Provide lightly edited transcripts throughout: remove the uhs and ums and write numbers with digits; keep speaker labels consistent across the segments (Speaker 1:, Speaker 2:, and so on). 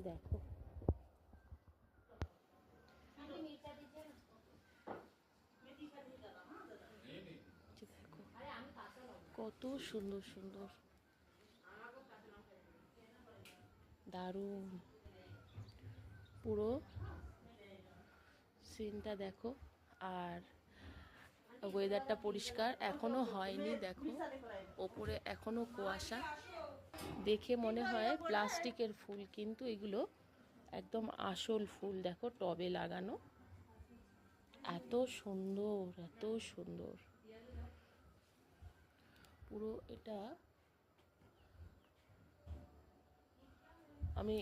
Speaker 1: দেখো কত সুন্দর সুন্দর, দারুণ পুরো সিনটা দেখো। আর ওয়েদারটা পরিষ্কার, এখনো হয়নি, দেখো ওপরে এখনো কুয়াশা। দেখে মনে হয় প্লাস্টিকের ফুল, কিন্তু এগুলো একদম আসল ফুল। দেখো টবে লাগানো, এত সুন্দর, এত সুন্দর পুরো এটা। আমি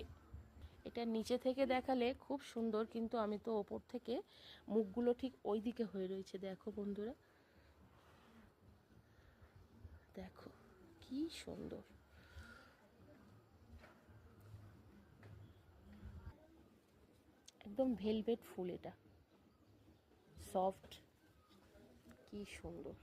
Speaker 1: এটা নিচে থেকে দেখালে খুব সুন্দর, কিন্তু আমি তো ওপর থেকে মুখগুলো ঠিক ওই দিকে হয়ে রয়েছে। দেখো বন্ধুরা, দেখো কি সুন্দর, একদম ভেলভেট ফুল, এটা সফট, কি সুন্দর।